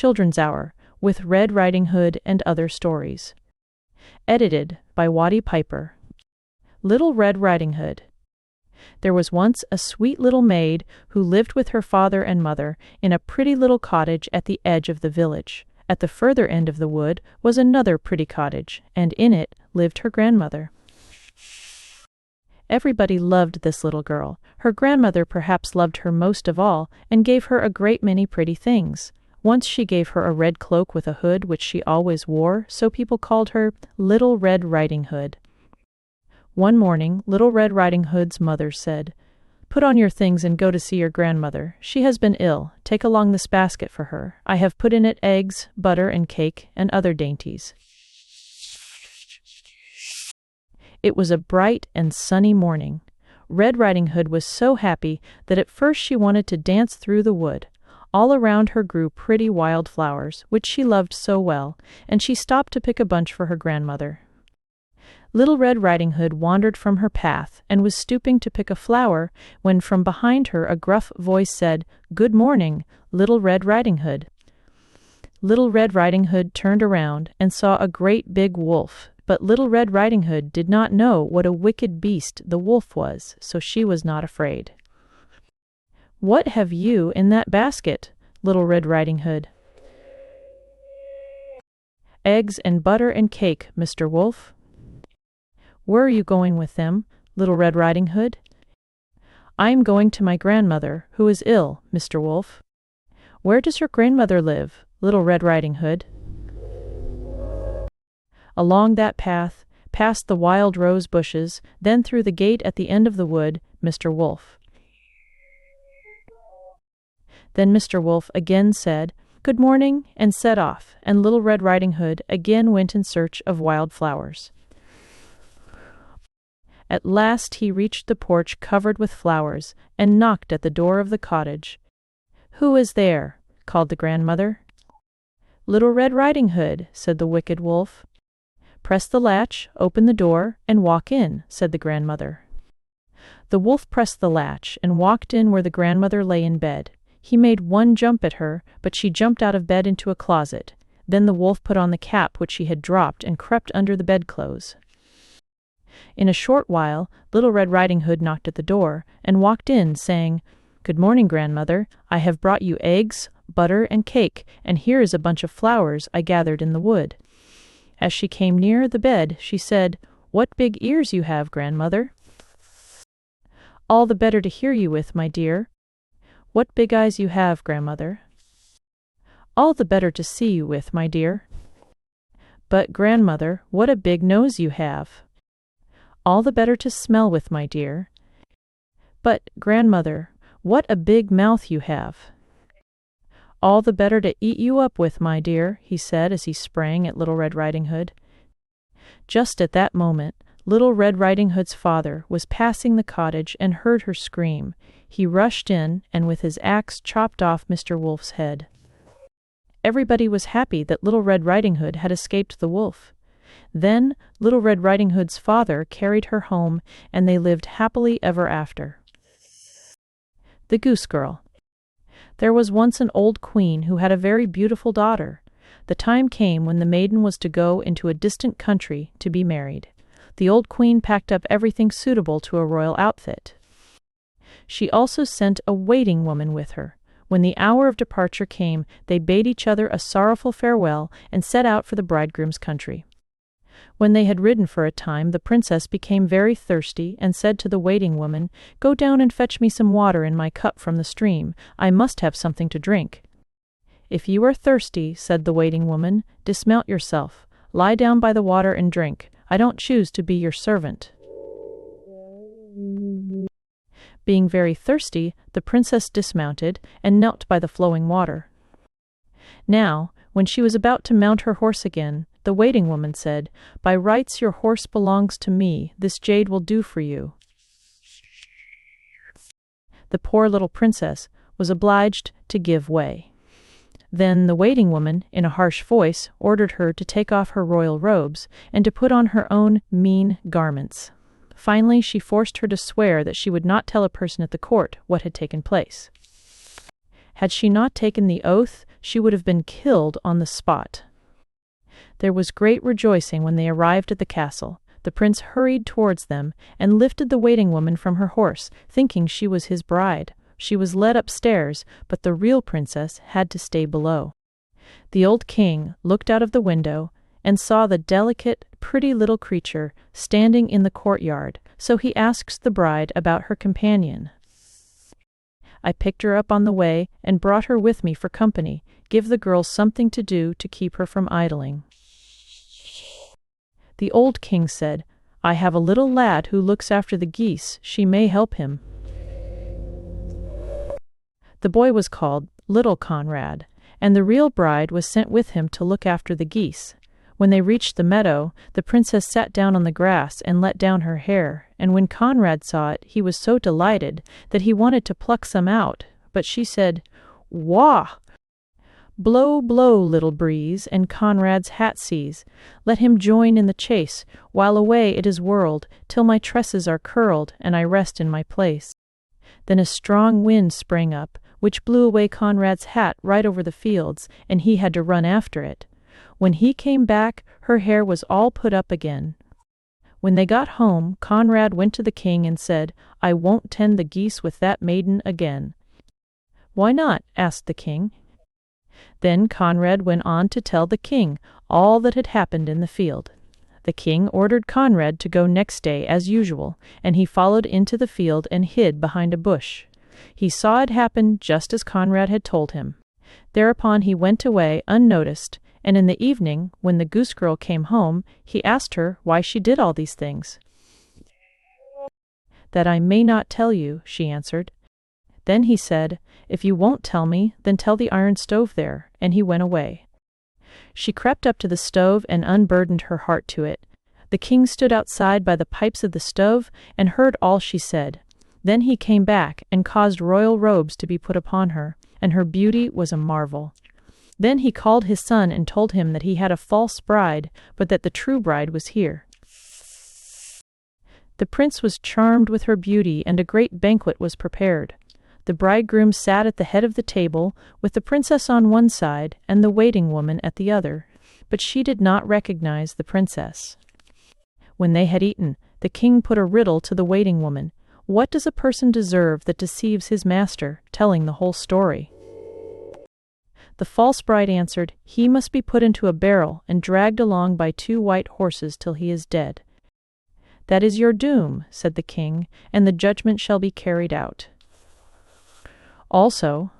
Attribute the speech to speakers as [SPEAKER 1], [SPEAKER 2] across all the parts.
[SPEAKER 1] Children's Hour, with Red Riding Hood and Other Stories. Edited by Waddy Piper. Little Red Riding Hood. There was once a sweet little maid who lived with her father and mother in a pretty little cottage at the edge of the village. At the further end of the wood was another pretty cottage, and in it lived her grandmother. Everybody loved this little girl. Her grandmother perhaps loved her most of all, and gave her a great many pretty things. Once she gave her a red cloak with a hood which she always wore, so people called her Little Red Riding Hood. One morning, Little Red Riding Hood's mother said, "Put on your things and go to see your grandmother. She has been ill. Take along this basket for her. I have put in it eggs, butter, and cake, and other dainties." It was a bright and sunny morning. Red Riding Hood was so happy that at first she wanted to dance through the wood. All around her grew pretty wild flowers, which she loved so well, and she stopped to pick a bunch for her grandmother. Little Red Riding Hood wandered from her path and was stooping to pick a flower when from behind her a gruff voice said, "Good morning, Little Red Riding Hood." Little Red Riding Hood turned around and saw a great big wolf, but Little Red Riding Hood did not know what a wicked beast the wolf was, so she was not afraid. "What have you in that basket, Little Red Riding Hood?" "Eggs and butter and cake, Mr. Wolf." "Where are you going with them, Little Red Riding Hood?" "I am going to my grandmother, who is ill, Mr. Wolf." "Where does your grandmother live, Little Red Riding Hood?" "Along that path, past the wild rose bushes, then through the gate at the end of the wood, Mr. Wolf." Then Mr. Wolf again said, "Good morning," and set off, and Little Red Riding Hood again went in search of wild flowers. At last he reached the porch covered with flowers, and knocked at the door of the cottage. "Who is there?" called the grandmother. "Little Red Riding Hood," said the wicked wolf. "Press the latch, open the door, and walk in," said the grandmother. The wolf pressed the latch, and walked in where the grandmother lay in bed. He made one jump at her, but she jumped out of bed into a closet. Then the wolf put on the cap which she had dropped and crept under the bedclothes. In a short while, Little Red Riding Hood knocked at the door, and walked in, saying, "Good morning, grandmother. I have brought you eggs, butter, and cake, and here is a bunch of flowers I gathered in the wood." As she came near the bed, she said, "What big ears you have, grandmother." "All the better to hear you with, my dear." "What big eyes you have, grandmother." "All the better to see you with, my dear." "But, grandmother, what a big nose you have." "All the better to smell with, my dear." "But, grandmother, what a big mouth you have." "All the better to eat you up with, my dear," he said as he sprang at Little Red Riding Hood. Just at that moment, Little Red Riding Hood's father was passing the cottage and heard her scream. He rushed in and with his axe chopped off Mr. Wolf's head. Everybody was happy that Little Red Riding Hood had escaped the wolf. Then Little Red Riding Hood's father carried her home, and they lived happily ever after. The Goose Girl. There was once an old queen who had a very beautiful daughter. The time came when the maiden was to go into a distant country to be married. The old queen packed up everything suitable to a royal outfit. She also sent a waiting woman with her. When the hour of departure came, they bade each other a sorrowful farewell and set out for the bridegroom's country. When they had ridden for a time, the princess became very thirsty and said to the waiting woman, "Go down and fetch me some water in my cup from the stream. I must have something to drink." "If you are thirsty," said the waiting woman, "dismount yourself. Lie down by the water and drink. I don't choose to be your servant." Being very thirsty, the princess dismounted and knelt by the flowing water. Now, when she was about to mount her horse again, the waiting woman said, "By rights your horse belongs to me. This jade will do for you." The poor little princess was obliged to give way. Then the waiting woman, in a harsh voice, ordered her to take off her royal robes and to put on her own mean garments. Finally, she forced her to swear that she would not tell a person at the court what had taken place. Had she not taken the oath, she would have been killed on the spot. There was great rejoicing when they arrived at the castle. The prince hurried towards them and lifted the waiting woman from her horse, thinking she was his bride. She was led upstairs, but the real princess had to stay below. The old king looked out of the window and saw the delicate, pretty little creature standing in the courtyard, so he asked the bride about her companion. "I picked her up on the way and brought her with me for company. Give the girl something to do to keep her from idling." The old king said, "I have a little lad who looks after the geese. She may help him." The boy was called Little Conrad, and the real bride was sent with him to look after the geese. When they reached the meadow, the princess sat down on the grass and let down her hair, and when Conrad saw it, he was so delighted that he wanted to pluck some out, but she said, "Wah! Blow, blow, little breeze, and Conrad's hat seize. Let him join in the chase, while away it is whirled, till my tresses are curled, and I rest in my place." Then a strong wind sprang up, which blew away Conrad's hat right over the fields, and he had to run after it. When he came back, her hair was all put up again. When they got home, Conrad went to the king and said, "I won't tend the geese with that maiden again." "Why not?" asked the king. Then Conrad went on to tell the king all that had happened in the field. The king ordered Conrad to go next day as usual, and he followed into the field and hid behind a bush. He saw it happen just as Conrad had told him. Thereupon he went away unnoticed, and in the evening, when the goose girl came home, he asked her why she did all these things. "That I may not tell you," she answered. Then he said, "If you won't tell me, then tell the iron stove there," and he went away. She crept up to the stove and unburdened her heart to it. The king stood outside by the pipes of the stove and heard all she said. Then he came back and caused royal robes to be put upon her, and her beauty was a marvel. Then he called his son and told him that he had a false bride, but that the true bride was here. The prince was charmed with her beauty, and a great banquet was prepared. The bridegroom sat at the head of the table, with the princess on one side and the waiting woman at the other, but she did not recognize the princess. When they had eaten, the king put a riddle to the waiting woman. "What does a person deserve that deceives his master?" telling the whole story. The false bride answered, "He must be put into a barrel and dragged along by 2 white horses till he is dead." "That is your doom," said the king, "and the judgment shall be carried out." Also,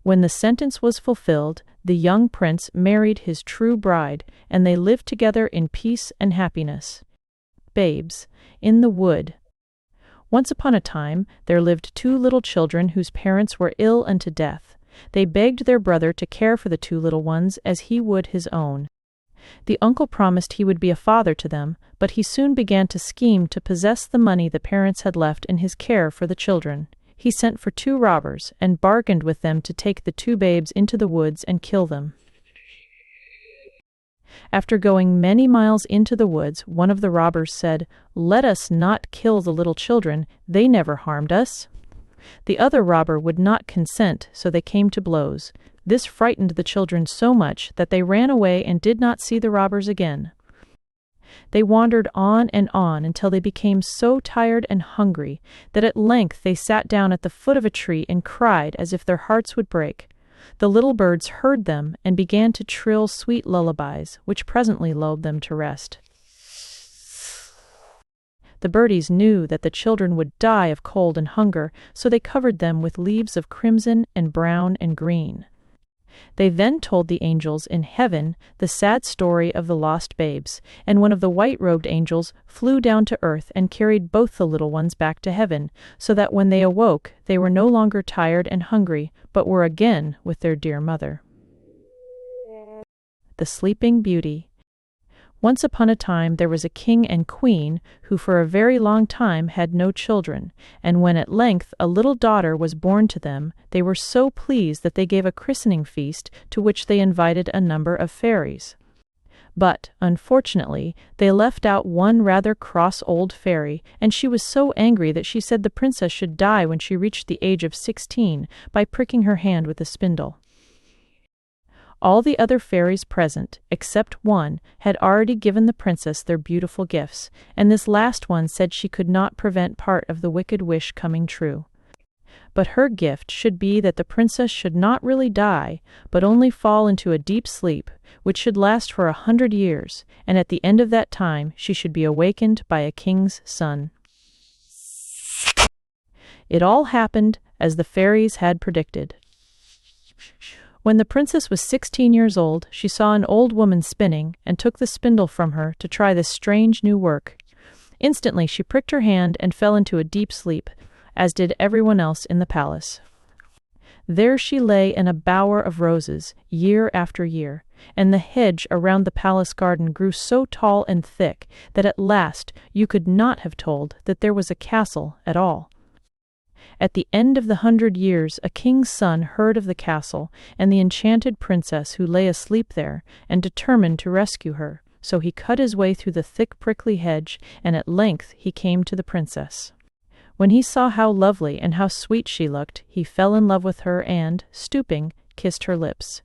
[SPEAKER 1] when the sentence was fulfilled, the young prince married his true bride, and they lived together in peace and happiness. Babes, in the wood. Once upon a time there lived 2 little children whose parents were ill unto death. They begged their brother to care for the 2 little ones as he would his own. The uncle promised he would be a father to them, but he soon began to scheme to possess the money the parents had left in his care for the children. He sent for 2 robbers and bargained with them to take the 2 babes into the woods and kill them. After going many miles into the woods, one of the robbers said, "Let us not kill the little children, they never harmed us." The other robber would not consent, so they came to blows. This frightened the children so much that they ran away and did not see the robbers again. They wandered on and on until they became so tired and hungry that at length they sat down at the foot of a tree and cried as if their hearts would break. The little birds heard them and began to trill sweet lullabies, which presently lulled them to rest. The birdies knew that the children would die of cold and hunger, so they covered them with leaves of crimson and brown and green. They then told the angels in heaven the sad story of the lost babes, and one of the white-robed angels flew down to earth and carried both the little ones back to heaven, so that when they awoke they were no longer tired and hungry, but were again with their dear mother. The Sleeping Beauty. Once upon a time there was a king and queen who for a very long time had no children, and when at length a little daughter was born to them, they were so pleased that they gave a christening feast to which they invited a number of fairies. But, unfortunately, they left out one rather cross old fairy, and she was so angry that she said the princess should die when she reached the age of 16 by pricking her hand with a spindle. All the other fairies present, except one, had already given the princess their beautiful gifts, and this last one said she could not prevent part of the wicked wish coming true. But her gift should be that the princess should not really die, but only fall into a deep sleep, which should last for 100 years, and at the end of that time she should be awakened by a king's son. It all happened as the fairies had predicted. When the princess was 16 years old, she saw an old woman spinning, and took the spindle from her to try this strange new work. Instantly she pricked her hand and fell into a deep sleep, as did everyone else in the palace. There she lay in a bower of roses, year after year, and the hedge around the palace garden grew so tall and thick that at last you could not have told that there was a castle at all. At the end of the 100 years a king's son heard of the castle and the enchanted princess who lay asleep there, and determined to rescue her, so he cut his way through the thick prickly hedge, and at length he came to the princess. When he saw how lovely and how sweet she looked, he fell in love with her and, stooping, kissed her lips.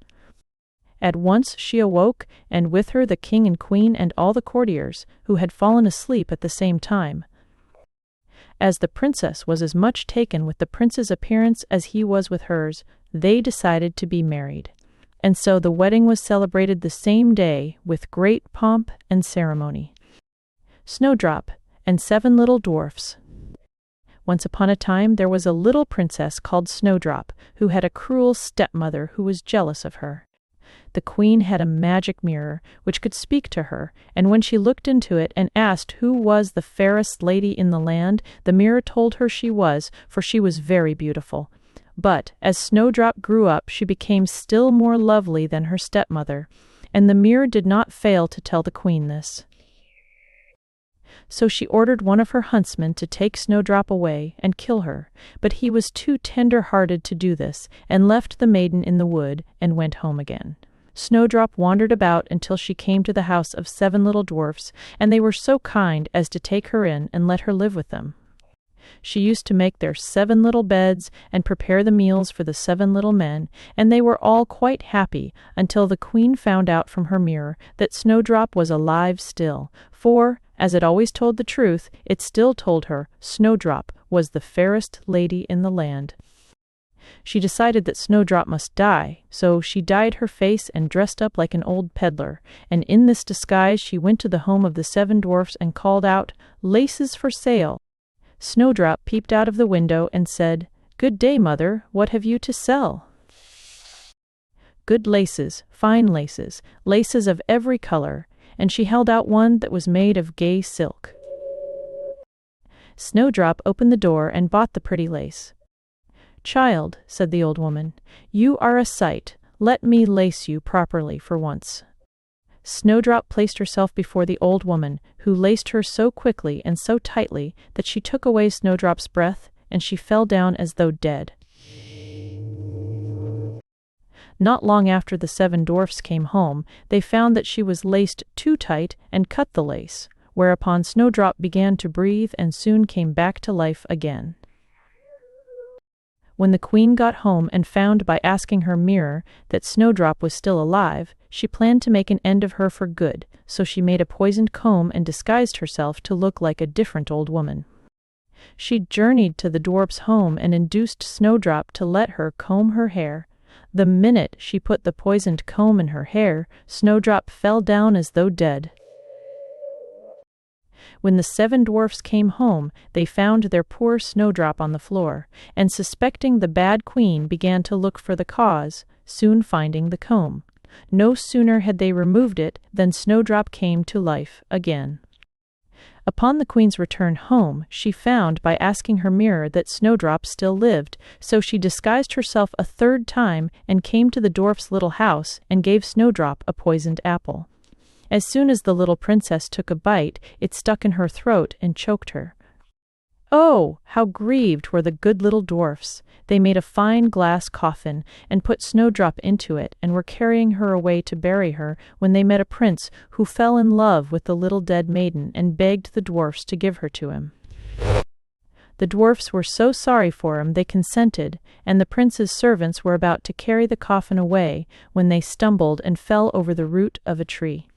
[SPEAKER 1] At once she awoke, and with her the king and queen and all the courtiers, who had fallen asleep at the same time. As the princess was as much taken with the prince's appearance as he was with hers, they decided to be married. And so the wedding was celebrated the same day with great pomp and ceremony. Snowdrop and 7 little dwarfs. Once upon a time there was a little princess called Snowdrop, who had a cruel stepmother who was jealous of her. The queen had a magic mirror which could speak to her, and when she looked into it and asked who was the fairest lady in the land, the mirror told her she was, for she was very beautiful. But as Snowdrop grew up, she became still more lovely than her stepmother, and the mirror did not fail to tell the queen this. So she ordered one of her huntsmen to take Snowdrop away and kill her, but he was too tender-hearted to do this, and left the maiden in the wood and went home again. Snowdrop wandered about until she came to the house of 7 little dwarfs, and they were so kind as to take her in and let her live with them. She used to make their 7 little beds and prepare the meals for the 7 little men, and they were all quite happy until the queen found out from her mirror that Snowdrop was alive still, for, as it always told the truth, it still told her Snowdrop was the fairest lady in the land. She decided that Snowdrop must die, so she dyed her face and dressed up like an old peddler, and in this disguise she went to the home of the 7 dwarfs and called out, "Laces for sale." Snowdrop peeped out of the window and said, "Good day, mother, what have you to sell?" Good laces, fine laces, laces of every color, and she held out one that was made of gay silk. Snowdrop opened the door and bought the pretty lace. "Child," said the old woman, "you are a sight. Let me lace you properly for once." Snowdrop placed herself before the old woman, who laced her so quickly and so tightly that she took away Snowdrop's breath, and she fell down as though dead. Not long after the 7 dwarfs came home, they found that she was laced too tight and cut the lace, whereupon Snowdrop began to breathe and soon came back to life again. When the queen got home and found by asking her mirror that Snowdrop was still alive, she planned to make an end of her for good, so she made a poisoned comb and disguised herself to look like a different old woman. She journeyed to the dwarf's home and induced Snowdrop to let her comb her hair. The minute she put the poisoned comb in her hair, Snowdrop fell down as though dead. When the 7 dwarfs came home, they found their poor Snowdrop on the floor, and suspecting the bad queen began to look for the cause, soon finding the comb. No sooner had they removed it than Snowdrop came to life again. Upon the queen's return home, she found by asking her mirror that Snowdrop still lived, so she disguised herself a 3rd time and came to the dwarf's little house and gave Snowdrop a poisoned apple. As soon as the little princess took a bite, it stuck in her throat and choked her. Oh, how grieved were the good little dwarfs! They made a fine glass coffin and put Snowdrop into it and were carrying her away to bury her when they met a prince who fell in love with the little dead maiden and begged the dwarfs to give her to him. The dwarfs were so sorry for him they consented, and the prince's servants were about to carry the coffin away when they stumbled and fell over the root of a tree.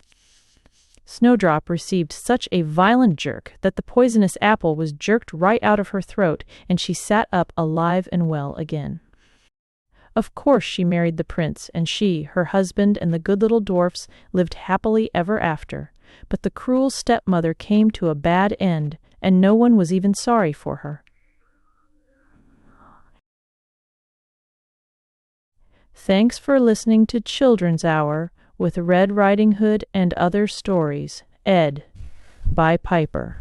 [SPEAKER 1] Snowdrop received such a violent jerk that the poisonous apple was jerked right out of her throat, and she sat up alive and well again. Of course she married the prince, and she, her husband, and the good little dwarfs lived happily ever after. But the cruel stepmother came to a bad end, and no one was even sorry for her. Thanks for listening to Children's Hour with Red Riding Hood and Other Stories, Ed, by Piper.